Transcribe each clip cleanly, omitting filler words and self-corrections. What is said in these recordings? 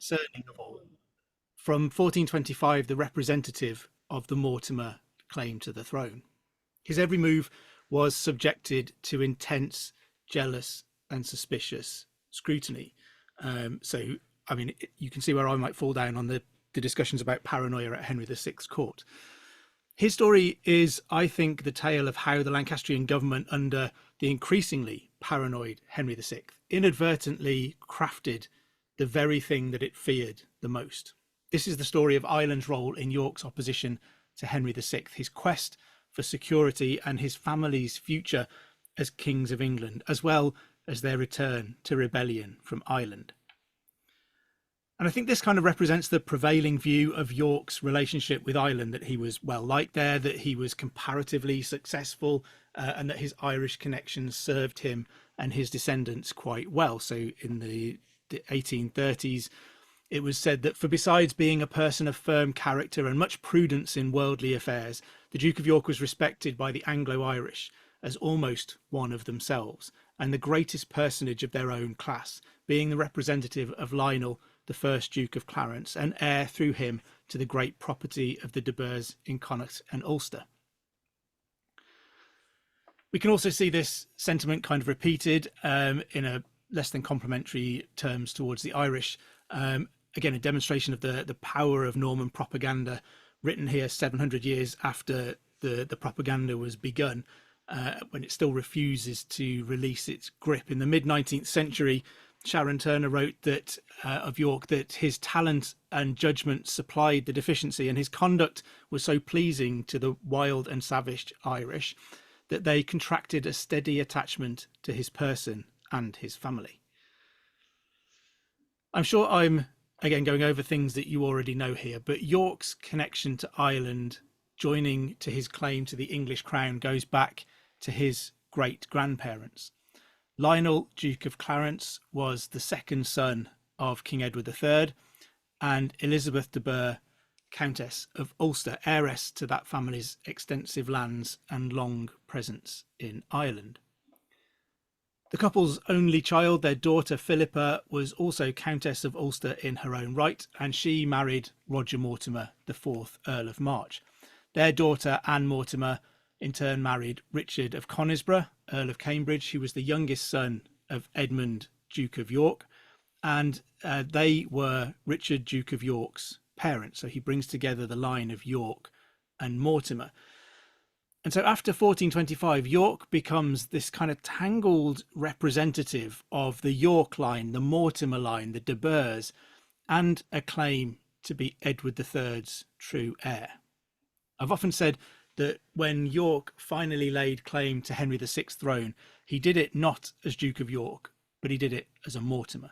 concerning of all. From 1425, the representative of the Mortimer claim to the throne. His every move was subjected to intense, jealous, and suspicious scrutiny. So, I mean, you can see where I might fall down on the discussions about paranoia at Henry VI's court. His story is, I think, the tale of how the Lancastrian government, under the increasingly paranoid Henry VI, inadvertently crafted the very thing that it feared the most. This is the story of Ireland's role in York's opposition to Henry VI, his quest for security and his family's future as kings of England, as well as their return to rebellion from Ireland. And I think this kind of represents the prevailing view of York's relationship with Ireland, that he was well liked there, that he was comparatively successful, and that his Irish connections served him and his descendants quite well. So in the 1830s, it was said that for besides being a person of firm character and much prudence in worldly affairs, the Duke of York was respected by the Anglo-Irish as almost one of themselves, and the greatest personage of their own class, being the representative of Lionel, the first Duke of Clarence, and heir through him to the great property of the de Burghs in Connaught and Ulster. We can also see this sentiment kind of repeated in a less than complimentary terms towards the Irish. Again, a demonstration of the power of Norman propaganda, written here 700 years after the propaganda was begun, when it still refuses to release its grip. In the mid-19th century, Sharon Turner wrote that of York that his talent and judgment supplied the deficiency, and his conduct was so pleasing to the wild and savage Irish that they contracted a steady attachment to his person and his family. I'm sure I'm, again, going over things that you already know here, but York's connection to Ireland, joining to his claim to the English crown, goes back to his great-grandparents. Lionel, Duke of Clarence, was the second son of King Edward III, and Elizabeth de Burgh, Countess of Ulster, heiress to that family's extensive lands and long presence in Ireland. The couple's only child, their daughter Philippa, was also Countess of Ulster in her own right, and she married Roger Mortimer, the fourth Earl of March. Their daughter Anne Mortimer in turn married Richard of Conisbrough, Earl of Cambridge, who was the youngest son of Edmund, Duke of York, and they were Richard, Duke of York's parents. So he brings together the line of York and Mortimer. And so after 1425, York becomes this kind of tangled representative of the York line, the Mortimer line, the de Burghs, and a claim to be Edward III's true heir. I've often said that when York finally laid claim to Henry VI's throne, he did it not as Duke of York, but he did it as a Mortimer.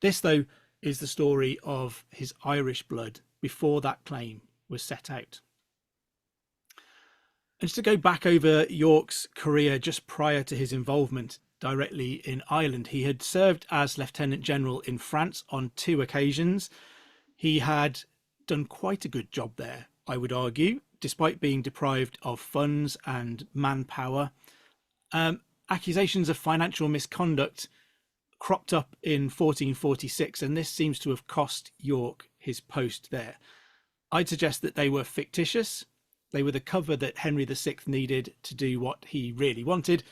This, though, is the story of his Irish blood before that claim was set out. And just to go back over York's career just prior to his involvement directly in Ireland, he had served as Lieutenant General in France on 2 occasions. He had done quite a good job there, I would argue, despite being deprived of funds and manpower. Accusations of financial misconduct cropped up in 1446, and this seems to have cost York his post there. I'd suggest that they were fictitious. They were the cover that Henry VI needed to do what he really wanted,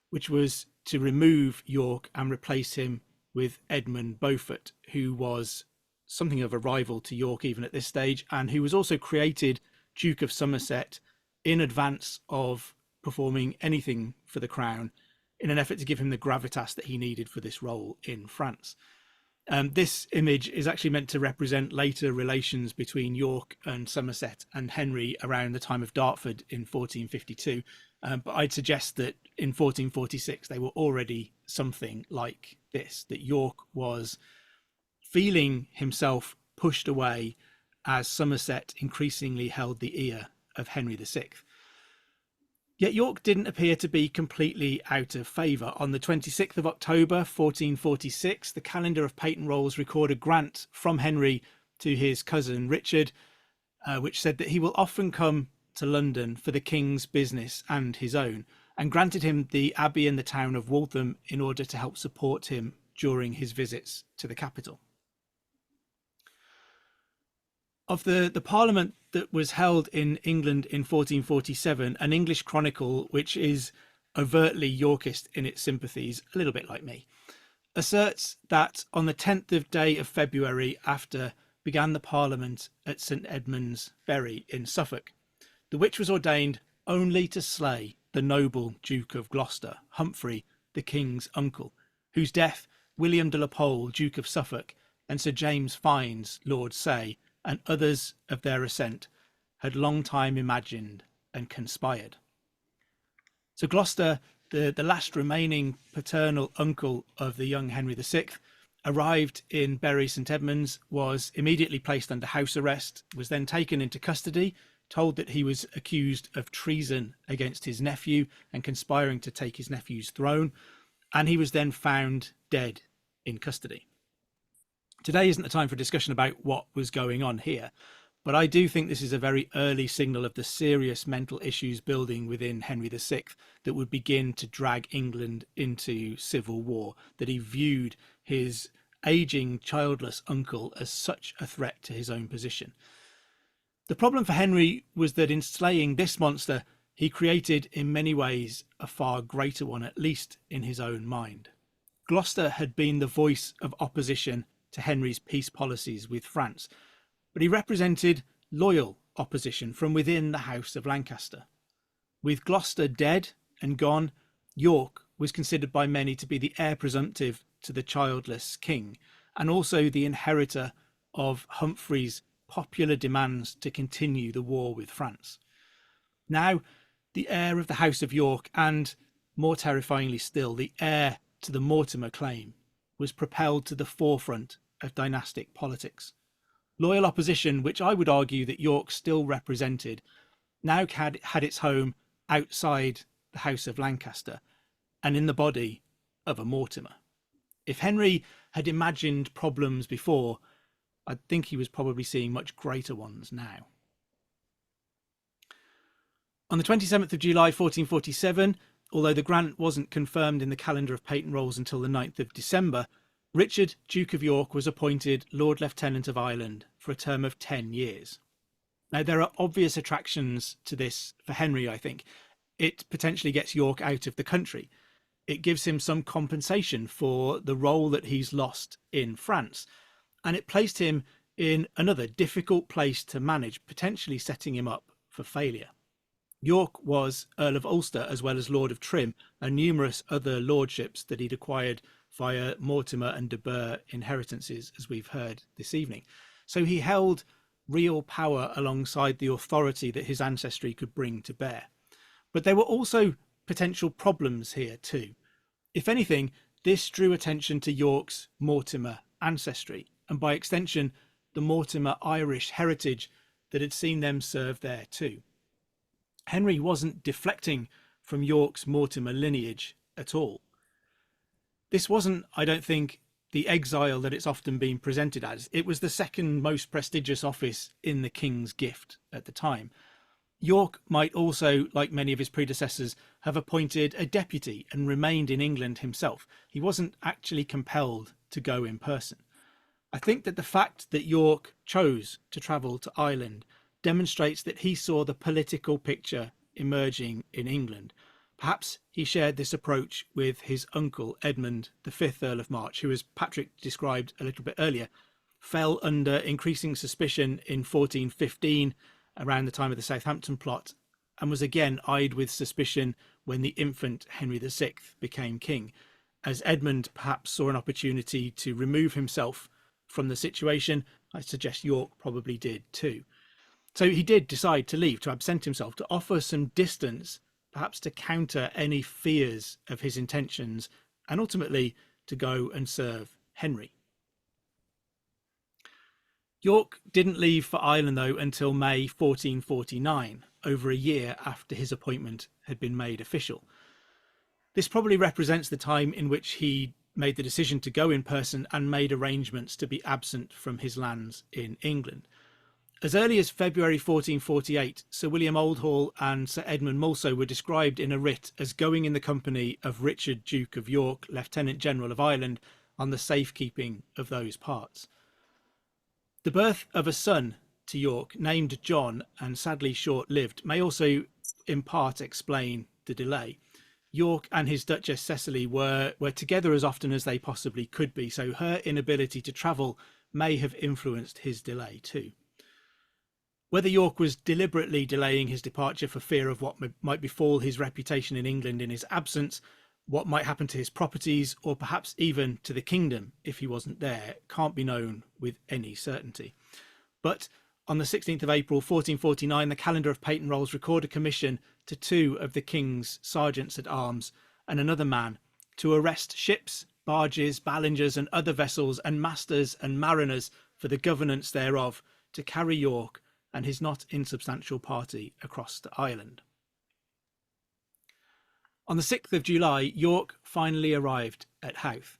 which was to remove York and replace him with Edmund Beaufort, who was something of a rival to York even at this stage, and who was also created Duke of Somerset in advance of performing anything for the crown, in an effort to give him the gravitas that he needed for this role in France. This image is actually meant to represent later relations between York and Somerset and Henry around the time of Dartford in 1452. But I'd suggest that in 1446 they were already something like this, that York was feeling himself pushed away as Somerset increasingly held the ear of Henry VI. Yet York didn't appear to be completely out of favour. On the 26th of October 1446, the calendar of patent rolls record a grant from Henry to his cousin Richard, which said that he will often come to London for the king's business and his own, and granted him the abbey and the town of Waltham in order to help support him during his visits to the capital. Of the Parliament that was held in England in 1447, an English chronicle, which is overtly Yorkist in its sympathies, a little bit like me, asserts that on the 10th of day of February after began the Parliament at St Edmund's Bury in Suffolk, the which was ordained only to slay the noble Duke of Gloucester, Humphrey, the king's uncle, whose death William de la Pole, Duke of Suffolk, and Sir James Fiennes, Lord Say, and others of their assent, had long time imagined and conspired. So Gloucester, the last remaining paternal uncle of the young Henry VI, arrived in Bury St Edmunds, was immediately placed under house arrest, was then taken into custody, told that he was accused of treason against his nephew and conspiring to take his nephew's throne, and he was then found dead in custody. Today isn't the time for discussion about what was going on here, but I do think this is a very early signal of the serious mental issues building within Henry VI that would begin to drag England into civil war, that he viewed his aging, childless uncle as such a threat to his own position. The problem for Henry was that in slaying this monster, he created in many ways a far greater one, at least in his own mind. Gloucester had been the voice of opposition to Henry's peace policies with France, but he represented loyal opposition from within the House of Lancaster. With Gloucester dead and gone, York was considered by many to be the heir presumptive to the childless king, and also the inheritor of Humphrey's popular demands to continue the war with France. Now, the heir of the House of York, and more terrifyingly still, the heir to the Mortimer claim, was propelled to the forefront of dynastic politics. Loyal opposition, which I would argue that York still represented, now had its home outside the House of Lancaster and in the body of a Mortimer. If Henry had imagined problems before, I think he was probably seeing much greater ones now. On the 27th of July 1447, although the grant wasn't confirmed in the calendar of patent rolls until the 9th of December, Richard, Duke of York, was appointed Lord Lieutenant of Ireland for a term of 10 years. Now, there are obvious attractions to this for Henry, I think. It potentially gets York out of the country. It gives him some compensation for the role that he's lost in France. And it placed him in another difficult place to manage, potentially setting him up for failure. York was Earl of Ulster as well as Lord of Trim, and numerous other lordships that he'd acquired via Mortimer and de Burgh inheritances, as we've heard this evening. So he held real power alongside the authority that his ancestry could bring to bear. But there were also potential problems here too. If anything, this drew attention to York's Mortimer ancestry, and by extension, the Mortimer Irish heritage that had seen them serve there too. Henry wasn't deflecting from York's Mortimer lineage at all. This wasn't, I don't think, the exile that it's often been presented as. It was the second most prestigious office in the king's gift at the time. York might also, like many of his predecessors, have appointed a deputy and remained in England himself. He wasn't actually compelled to go in person. I think that the fact that York chose to travel to Ireland demonstrates that he saw the political picture emerging in England. Perhaps he shared this approach with his uncle Edmund, the 5th Earl of March, who, as Patrick described a little bit earlier, fell under increasing suspicion in 1415, around the time of the Southampton plot, and was again eyed with suspicion when the infant Henry VI became king, as Edmund perhaps saw an opportunity to remove himself from the situation. I suggest York probably did too. So he did decide to leave, to absent himself, to offer some distance, perhaps to counter any fears of his intentions, and ultimately to go and serve Henry. York didn't leave for Ireland, though, until May 1449, over a year after his appointment had been made official. This probably represents the time in which he made the decision to go in person and made arrangements to be absent from his lands in England. As early as February 1448, Sir William Oldhall and Sir Edmund Mulso were described in a writ as going in the company of Richard, Duke of York, Lieutenant General of Ireland, on the safekeeping of those parts. The birth of a son to York, named John and sadly short-lived, may also in part explain the delay. York and his Duchess Cecily were together as often as they possibly could be, so her inability to travel may have influenced his delay too. Whether York was deliberately delaying his departure for fear of what might befall his reputation in England in his absence, what might happen to his properties, or perhaps even to the kingdom if he wasn't there, can't be known with any certainty. But on the 16th of April 1449, the calendar of Patent Rolls record a commission to 2 of the king's sergeants at arms and another man to arrest ships, barges, ballingers and other vessels and masters and mariners for the governance thereof, to carry York and his not insubstantial party across to Ireland. On the 6th of July, York finally arrived at Howth.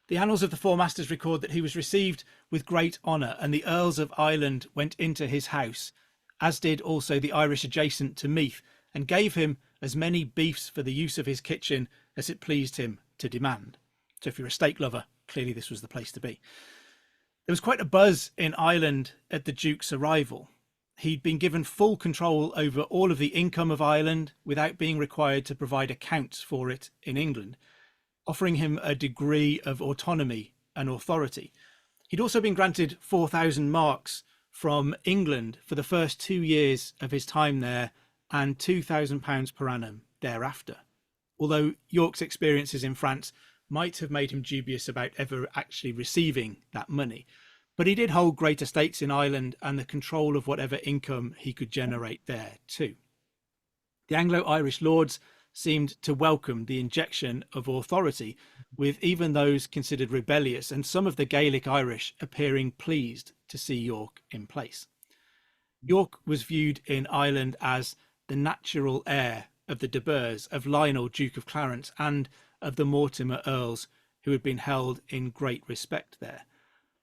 The annals of the Four Masters record that he was received with great honour, and the Earls of Ireland went into his house, as did also the Irish adjacent to Meath, and gave him as many beefs for the use of his kitchen as it pleased him to demand. So if you're a steak lover, clearly this was the place to be. There was quite a buzz in Ireland at the Duke's arrival. He'd been given full control over all of the income of Ireland without being required to provide accounts for it in England, offering him a degree of autonomy and authority. He'd also been granted 4,000 marks from England for the first 2 years of his time there, and £2,000 per annum thereafter. Although York's experiences in France might have made him dubious about ever actually receiving that money, but he did hold great estates in Ireland and the control of whatever income he could generate there too. The Anglo-Irish lords seemed to welcome the injection of authority, with even those considered rebellious and some of the Gaelic Irish appearing pleased to see York in place. York was viewed in Ireland as the natural heir of the De Burghs, of Lionel, Duke of Clarence, and of the Mortimer Earls, who had been held in great respect there.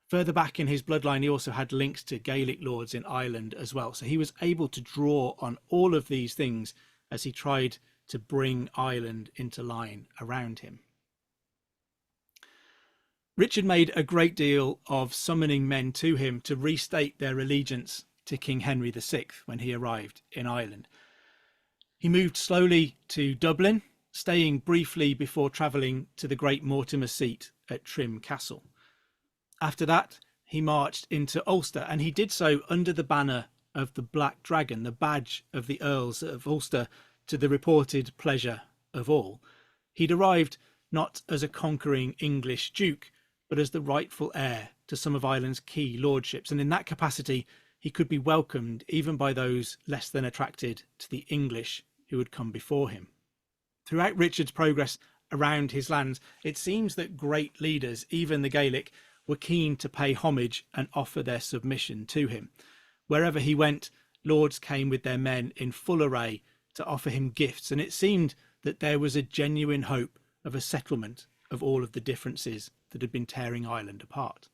Further back in his bloodline, he also had links to Gaelic lords in Ireland as well. So he was able to draw on all of these things as he tried to bring Ireland into line around him. Richard made a great deal of summoning men to him to restate their allegiance to King Henry VI when he arrived in Ireland. He moved slowly to Dublin, staying briefly before travelling to the great Mortimer seat at Trim Castle. After that, he marched into Ulster, and he did so under the banner of the Black Dragon, the badge of the Earls of Ulster, to the reported pleasure of all. He'd arrived not as a conquering English duke, but as the rightful heir to some of Ireland's key lordships, and in that capacity he could be welcomed even by those less than attracted to the English who had come before him. Throughout Richard's progress around his lands, it seems that great leaders, even the Gaelic, were keen to pay homage and offer their submission to him. Wherever he went, lords came with their men in full array to offer him gifts, and it seemed that there was a genuine hope of a settlement of all of the differences that had been tearing Ireland apart.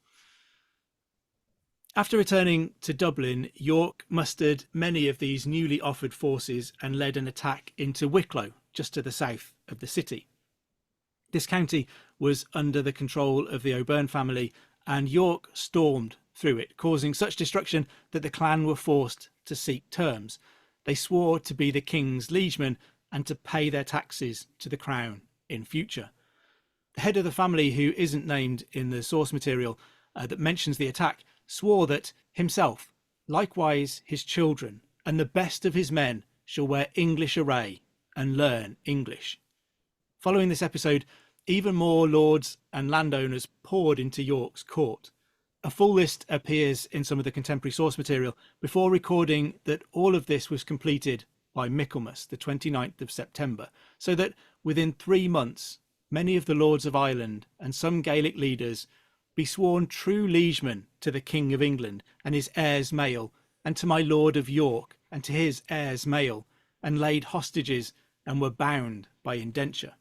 After returning to Dublin, York mustered many of these newly offered forces and led an attack into Wicklow, just to the south of the city. This county was under the control of the O'Byrne family, and York stormed through it, causing such destruction that the clan were forced to seek terms. They swore to be the king's liegemen and to pay their taxes to the crown in future. The head of the family, who isn't named in the source material that mentions the attack, swore that himself, likewise his children, and the best of his men shall wear English array and learn English. Following this episode, even more lords and landowners poured into York's court. A full list appears in some of the contemporary source material before recording that all of this was completed by Michaelmas, the 29th of September, so that within 3 months, many of the lords of Ireland and some Gaelic leaders be sworn true liegemen to the King of England and his heirs male, and to my Lord of York and to his heirs male, and laid hostages and were bound by indenture,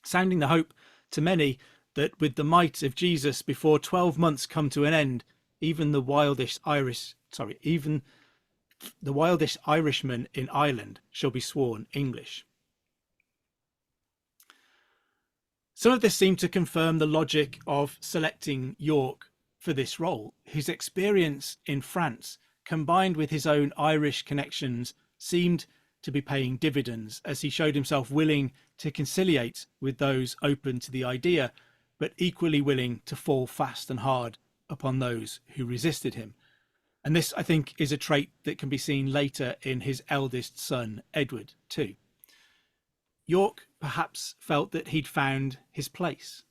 sounding the hope to many that with the might of Jesus, before 12 months come to an end, even the wildish Irishmen in Ireland shall be sworn English. Some of this seemed to confirm the logic of selecting York for this role. His experience in France, combined with his own Irish connections, seemed to be paying dividends as he showed himself willing to conciliate with those open to the idea, but equally willing to fall fast and hard upon those who resisted him. And this, I think, is a trait that can be seen later in his eldest son, Edward, too. York perhaps felt that he'd found his place,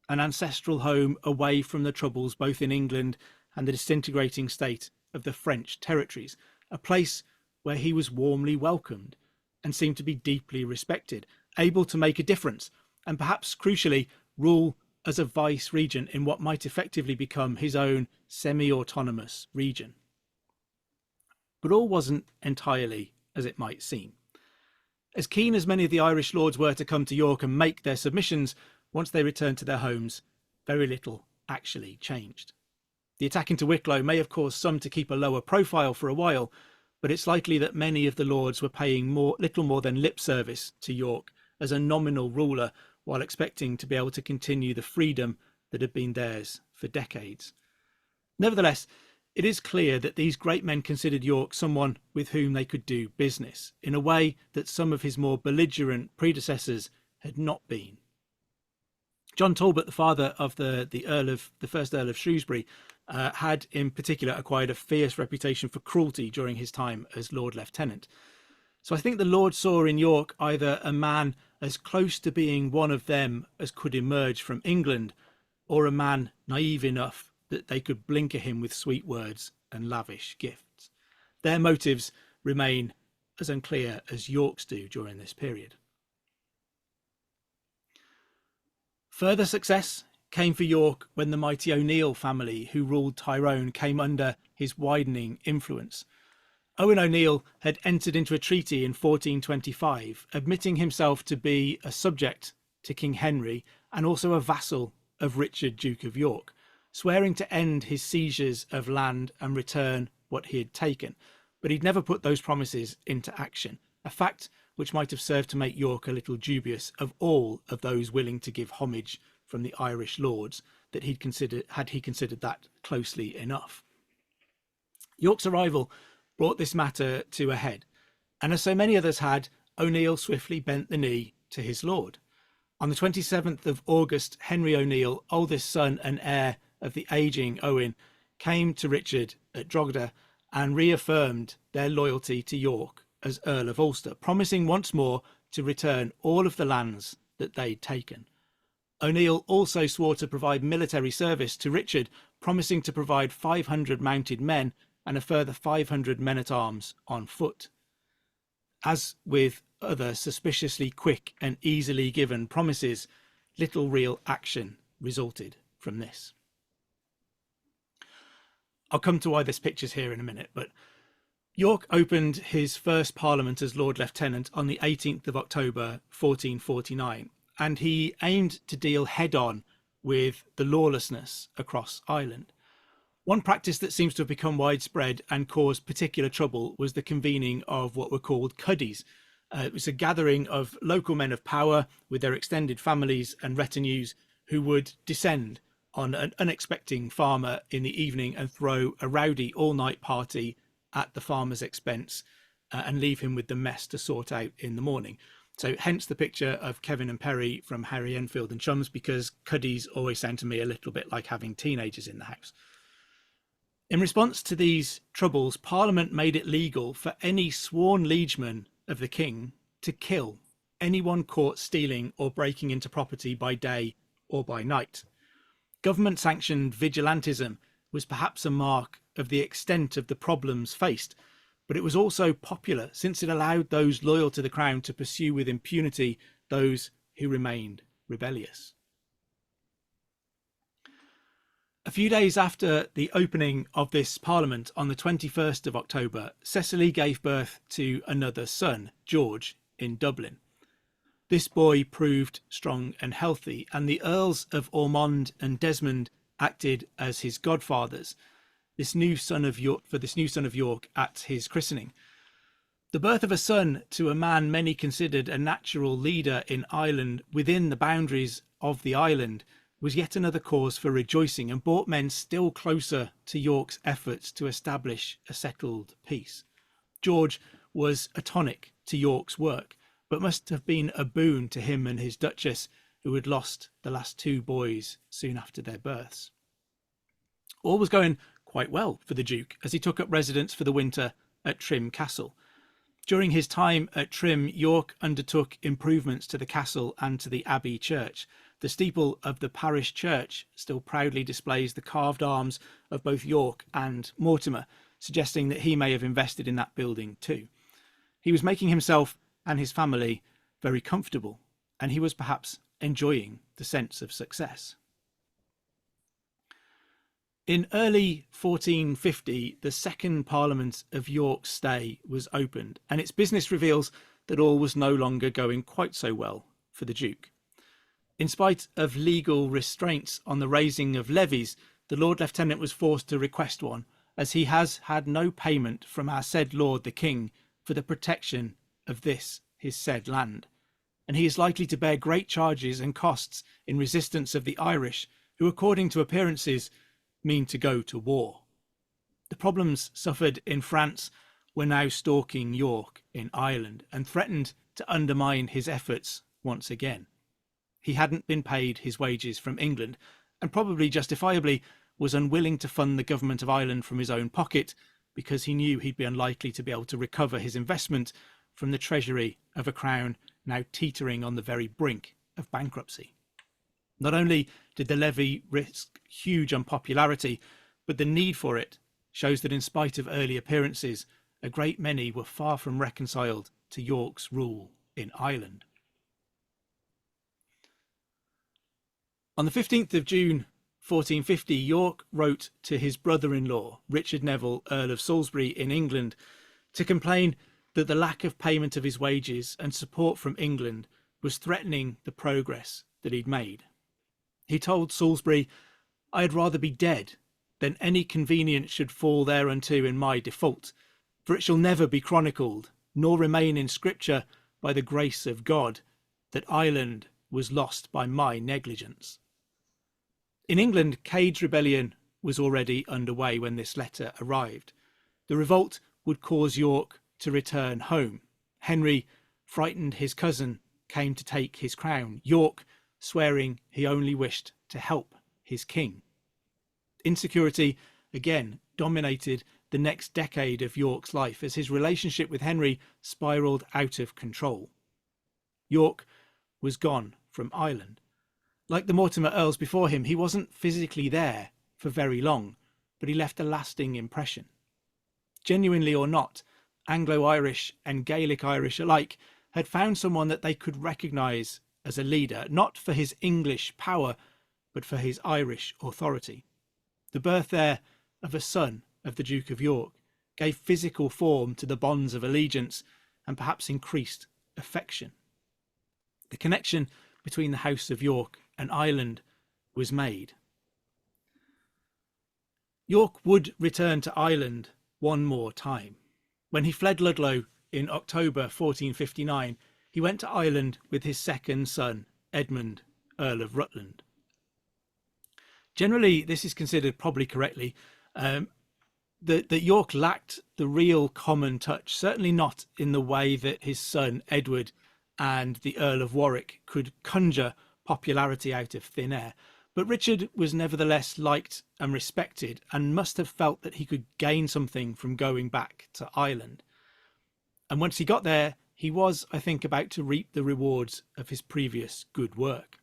an ancestral home away from the troubles both in England and the disintegrating state of the French territories, a place where he was warmly welcomed and seemed to be deeply respected, able to make a difference, and perhaps crucially rule as a vice regent in what might effectively become his own semi-autonomous region. But all wasn't entirely as it might seem. As keen as many of the Irish lords were to come to York and make their submissions, once they returned to their homes, very little actually changed. The attack into Wicklow may have caused some to keep a lower profile for a while, but it's likely that many of the lords were paying little more than lip service to York as a nominal ruler, while expecting to be able to continue the freedom that had been theirs for decades. Nevertheless, it is clear that these great men considered York someone with whom they could do business in a way that some of his more belligerent predecessors had not been. John Talbot, the father of the first Earl of Shrewsbury, had in particular acquired a fierce reputation for cruelty during his time as Lord Lieutenant. So I think the Lord saw in York either a man as close to being one of them as could emerge from England, or a man naive enough that they could blinker him with sweet words and lavish gifts. Their motives remain as unclear as York's do during this period. Further success came for York when the mighty O'Neill family, who ruled Tyrone, came under his widening influence. Owen O'Neill had entered into a treaty in 1425, admitting himself to be a subject to King Henry and also a vassal of Richard, Duke of York, swearing to end his seizures of land and return what he had taken. But he'd never put those promises into action, a fact which might have served to make York a little dubious of all of those willing to give homage from the Irish lords, that he considered that closely enough. York's arrival brought this matter to a head, and as so many others had, O'Neill swiftly bent the knee to his lord. On the 27th of August, Henry O'Neill, oldest son and heir of the ageing Owen, came to Richard at Drogheda and reaffirmed their loyalty to York as Earl of Ulster, promising once more to return all of the lands that they'd taken. O'Neill also swore to provide military service to Richard, promising to provide 500 mounted men and a further 500 men-at-arms on foot. As with other suspiciously quick and easily given promises, little real action resulted from this. I'll come to why this picture's here in a minute, but York opened his first Parliament as Lord Lieutenant on the 18th of October 1449, and he aimed to deal head-on with the lawlessness across Ireland. One practice that seems to have become widespread and caused particular trouble was the convening of what were called cuddies. It was a gathering of local men of power with their extended families and retinues who would descend on an unexpecting farmer in the evening and throw a rowdy all-night party at the farmer's expense and leave him with the mess to sort out in the morning. So hence the picture of Kevin and Perry from Harry Enfield and Chums, because cuddies always sound to me a little bit like having teenagers in the house. In response to these troubles, Parliament made it legal for any sworn liegeman of the king to kill anyone caught stealing or breaking into property by day or by night. Government-sanctioned vigilantism was perhaps a mark of the extent of the problems faced, but it was also popular since it allowed those loyal to the crown to pursue with impunity those who remained rebellious. A few days after the opening of this Parliament, on the 21st of October, Cecily gave birth to another son, George, in Dublin. This boy proved strong and healthy, and the Earls of Ormond and Desmond acted as his godfathers, for this new son of York at his christening. The birth of a son to a man many considered a natural leader in Ireland within the boundaries of the island was yet another cause for rejoicing and brought men still closer to York's efforts to establish a settled peace. George was a tonic to York's work, but must have been a boon to him and his Duchess, who had lost the last two boys soon after their births. All was going quite well for the Duke as he took up residence for the winter at Trim Castle. During his time at Trim, York undertook improvements to the castle and to the Abbey church. The steeple of the parish church still proudly displays the carved arms of both York and Mortimer, suggesting that he may have invested in that building too. He was making himself and his family very comfortable, and he was perhaps enjoying the sense of success. In early 1450, the second Parliament of York's stay was opened, and its business reveals that all was no longer going quite so well for the Duke. In spite of legal restraints on the raising of levies, the Lord Lieutenant was forced to request one, as he has had no payment from our said Lord the King for the protection of this his said land, and he is likely to bear great charges and costs in resistance of the Irish, who, according to appearances, mean to go to war. The problems suffered in France were now stalking York in Ireland and threatened to undermine his efforts once again. He hadn't been paid his wages from England, and probably justifiably was unwilling to fund the government of Ireland from his own pocket, because he knew he'd be unlikely to be able to recover his investment from the treasury of a crown now teetering on the very brink of bankruptcy. Not only did the levy risk huge unpopularity, but the need for it shows that in spite of early appearances, a great many were far from reconciled to York's rule in Ireland. On the 15th of June 1450, York wrote to his brother-in-law, Richard Neville, Earl of Salisbury in England, to complain that the lack of payment of his wages and support from England was threatening the progress that he'd made. He told Salisbury, "I had rather be dead than any convenience should fall thereunto in my default, for it shall never be chronicled, nor remain in Scripture by the grace of God, that Ireland was lost by my negligence." In England, Cade's rebellion was already underway when this letter arrived. The revolt would cause York to return home. Henry, frightened his cousin, came to take his crown. York, swearing he only wished to help his king. Insecurity again dominated the next decade of York's life as his relationship with Henry spiralled out of control. York was gone from Ireland. Like the Mortimer Earls before him, he wasn't physically there for very long, but he left a lasting impression. Genuinely or not, Anglo-Irish and Gaelic Irish alike had found someone that they could recognise as a leader, not for his English power, but for his Irish authority. The birth there of a son of the Duke of York gave physical form to the bonds of allegiance and perhaps increased affection. The connection between the House of York and Ireland was made. York would return to Ireland one more time. When he fled Ludlow in October 1459, he went to Ireland with his second son, Edmund, Earl of Rutland. Generally, this is considered, probably correctly, that York lacked the real common touch, certainly not in the way that his son Edward and the Earl of Warwick could conjure popularity out of thin air. But Richard was nevertheless liked and respected, and must have felt that he could gain something from going back to Ireland. And once he got there, he was, I think, about to reap the rewards of his previous good work.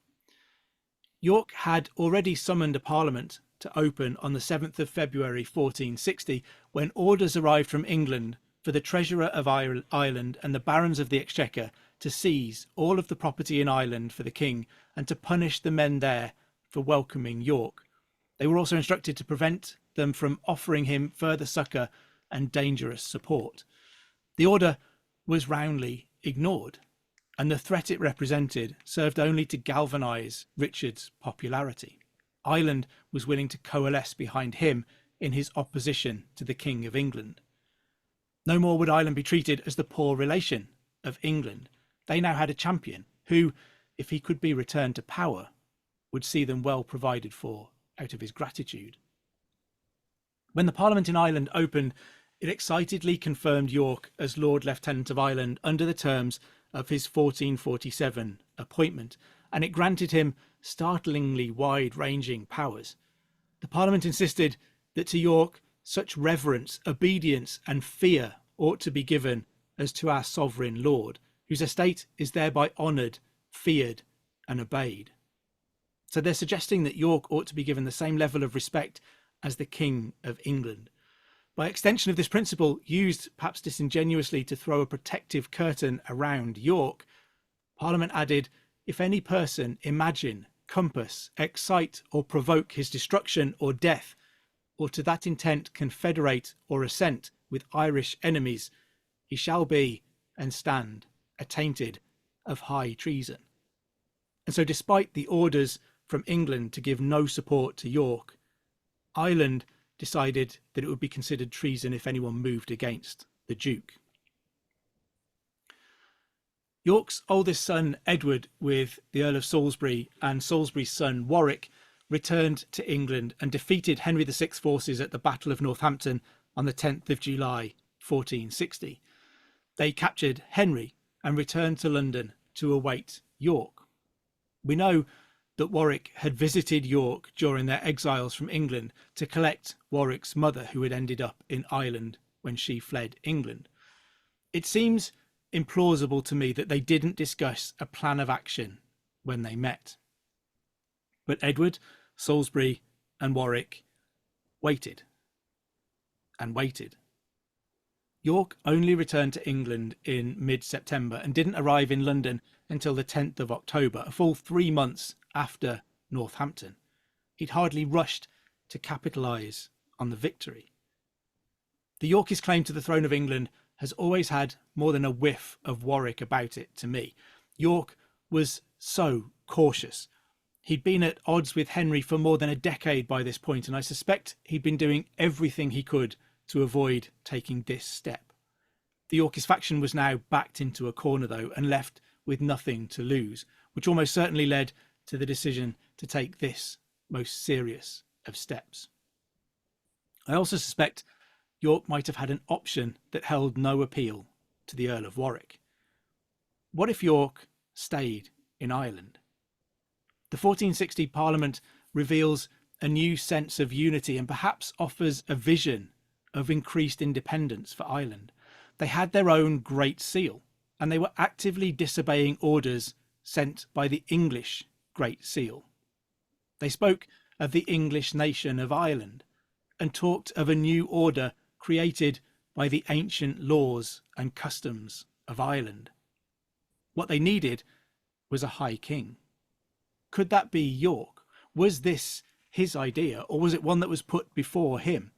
York had already summoned a parliament to open on the 7th of February 1460, when orders arrived from England for the Treasurer of Ireland and the Barons of the Exchequer to seize all of the property in Ireland for the king and to punish the men there for welcoming York. They were also instructed to prevent them from offering him further succour and dangerous support. The order was roundly ignored, and the threat it represented served only to galvanise Richard's popularity. Ireland was willing to coalesce behind him in his opposition to the King of England. No more would Ireland be treated as the poor relation of England. They now had a champion who, if he could be returned to power, would see them well provided for out of his gratitude. When the Parliament in Ireland opened, it excitedly confirmed York as Lord Lieutenant of Ireland under the terms of his 1447 appointment, and it granted him startlingly wide-ranging powers. The Parliament insisted that to York such reverence, obedience and fear ought to be given as to our sovereign lord, whose estate is thereby honoured, feared and obeyed. So they're suggesting that York ought to be given the same level of respect as the King of England. By extension of this principle, used perhaps disingenuously to throw a protective curtain around York, Parliament added, if any person imagine, compass, excite or provoke his destruction or death, or to that intent confederate or assent with Irish enemies, he shall be and stand attainted of high treason. And so despite the orders from England to give no support to York, Ireland decided that it would be considered treason if anyone moved against the Duke. York's oldest son, Edward, with the Earl of Salisbury and Salisbury's son, Warwick, returned to England and defeated Henry VI's forces at the Battle of Northampton on the 10th of July, 1460. They captured Henry and returned to London to await York. We know that Warwick had visited York during their exiles from England to collect Warwick's mother, who had ended up in Ireland when she fled England. It seems implausible to me that they didn't discuss a plan of action when they met. But Edward, Salisbury and Warwick waited and waited. York only returned to England in mid-September and didn't arrive in London until the 10th of October, a full 3 months after Northampton. He'd hardly rushed to capitalise on the victory. The Yorkist claim to the throne of England has always had more than a whiff of Warwick about it to me. York was so cautious. He'd been at odds with Henry for more than a decade by this point, and I suspect he'd been doing everything he could to avoid taking this step. The Yorkist faction was now backed into a corner, though, and left with nothing to lose, which almost certainly led to the decision to take this most serious of steps. I also suspect York might have had an option that held no appeal to the Earl of Warwick. What if York stayed in Ireland? The 1460 Parliament reveals a new sense of unity and perhaps offers a vision of increased independence for Ireland. They had their own Great Seal, and they were actively disobeying orders sent by the English Great Seal. They spoke of the English nation of Ireland and talked of a new order created by the ancient laws and customs of Ireland. What they needed was a high king. Could that be York? Was this his idea, or was it one that was put before him?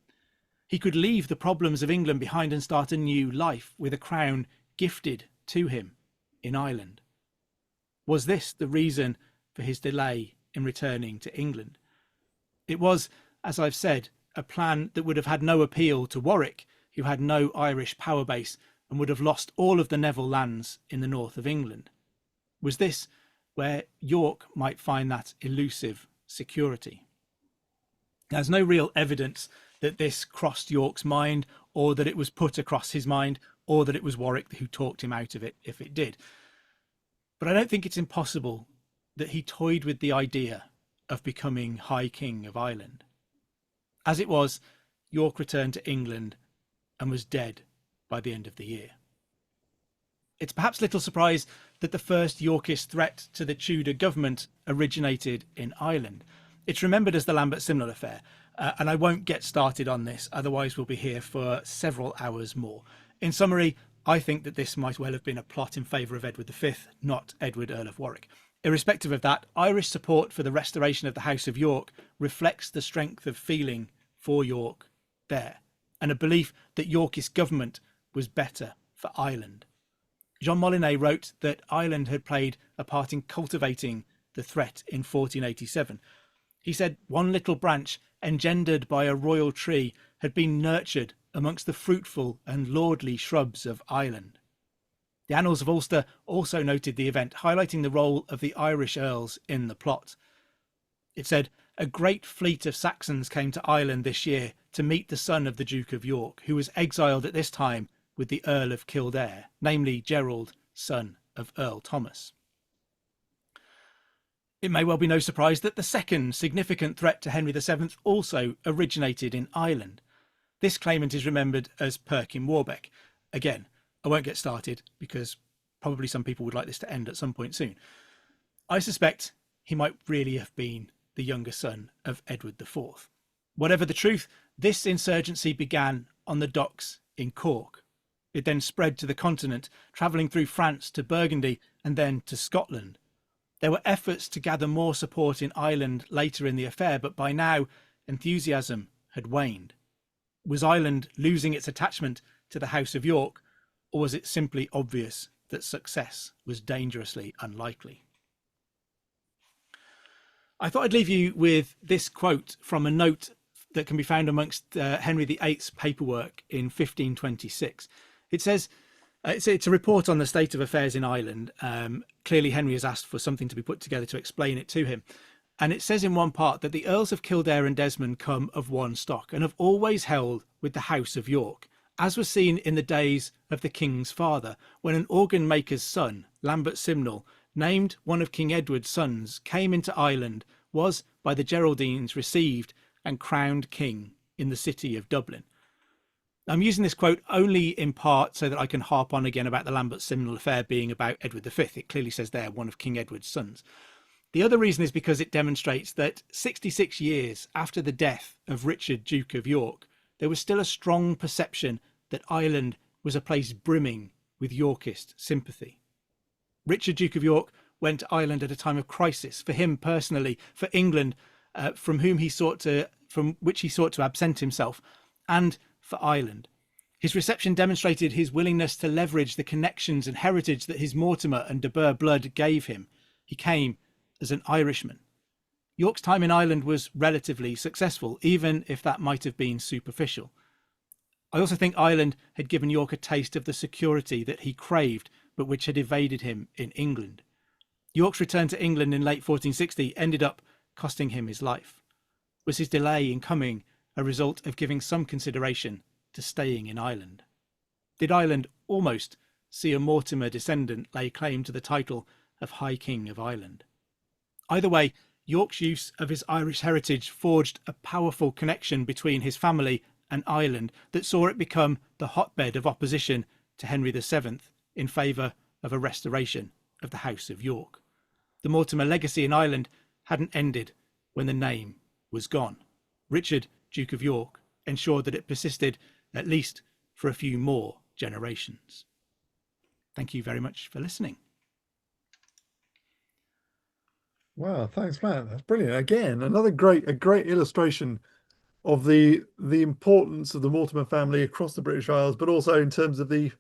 He could leave the problems of England behind and start a new life with a crown gifted to him in Ireland. Was this the reason for his delay in returning to England? It was, as I've said, a plan that would have had no appeal to Warwick, who had no Irish power base and would have lost all of the Neville lands in the north of England. Was this where York might find that elusive security? There's no real evidence that this crossed York's mind, or that it was put across his mind, or that it was Warwick who talked him out of it if it did. But I don't think it's impossible that he toyed with the idea of becoming High King of Ireland. As it was, York returned to England and was dead by the end of the year. It's perhaps little surprise that the first Yorkist threat to the Tudor government originated in Ireland. It's remembered as the Lambert-Simnel affair, and I won't get started on this, otherwise we'll be here for several hours more. In summary, I think that this might well have been a plot in favour of Edward V, not Edward, Earl of Warwick. Irrespective of that, Irish support for the restoration of the House of York reflects the strength of feeling for York there, and a belief that Yorkist government was better for Ireland. Jean Molyneux wrote that Ireland had played a part in cultivating the threat in 1487. He said one little branch, engendered by a royal tree, had been nurtured amongst the fruitful and lordly shrubs of Ireland. The Annals of Ulster also noted the event, highlighting the role of the Irish earls in the plot. It said, "A great fleet of Saxons came to Ireland this year to meet the son of the Duke of York, who was exiled at this time with the Earl of Kildare, namely Gerald, son of Earl Thomas." It may well be no surprise that the second significant threat to Henry VII also originated in Ireland. This claimant is remembered as Perkin Warbeck. Again, I won't get started because probably some people would like this to end at some point soon. I suspect he might really have been the younger son of Edward IV. Whatever the truth, this insurgency began on the docks in Cork. It then spread to the continent, travelling through France to Burgundy and then to Scotland. There were efforts to gather more support in Ireland later in the affair, but by now enthusiasm had waned. Was Ireland losing its attachment to the House of York, or was it simply obvious that success was dangerously unlikely? I thought I'd leave you with this quote from a note that can be found amongst Henry VIII's paperwork in 1526. It says, it's a report on the state of affairs in Ireland. Clearly, Henry has asked for something to be put together to explain it to him. And it says in one part that the Earls of Kildare and Desmond come of one stock and have always held with the House of York, as was seen in the days of the king's father, when an organ maker's son, Lambert Simnel, named one of King Edward's sons, came into Ireland, was by the Geraldines received and crowned king in the city of Dublin. I'm using this quote only in part so that I can harp on again about the Lambert Simnel affair being about Edward V. It clearly says there, one of King Edward's sons. The other reason is because it demonstrates that 66 years after the death of Richard, Duke of York, there was still a strong perception that Ireland was a place brimming with Yorkist sympathy. Richard, Duke of York, went to Ireland at a time of crisis for him personally, for England, from which he sought to absent himself, and for Ireland. His reception demonstrated his willingness to leverage the connections and heritage that his Mortimer and de Burgh blood gave him. He came as an Irishman. York's time in Ireland was relatively successful, even if that might have been superficial. I also think Ireland had given York a taste of the security that he craved, but which had evaded him in England. York's return to England in late 1460 ended up costing him his life. Was his delay in coming a result of giving some consideration to staying in Ireland? Did Ireland almost see a Mortimer descendant lay claim to the title of High King of Ireland? Either way, York's use of his Irish heritage forged a powerful connection between his family and Ireland that saw it become the hotbed of opposition to Henry VII in favour of a restoration of the House of York. The Mortimer legacy in Ireland hadn't ended when the name was gone. Richard, Duke of York, ensured that it persisted at least for a few more generations. Thank you very much for listening. Wow, thanks, Matt. That's brilliant. Again, a great illustration of the importance of the Mortimer family across the British Isles, but also in terms of the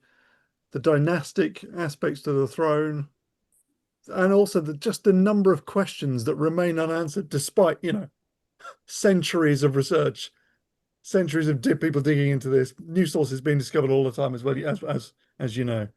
dynastic aspects to the throne, and also just the number of questions that remain unanswered despite, centuries of research, centuries of people digging into this, new sources being discovered all the time as well, as you know.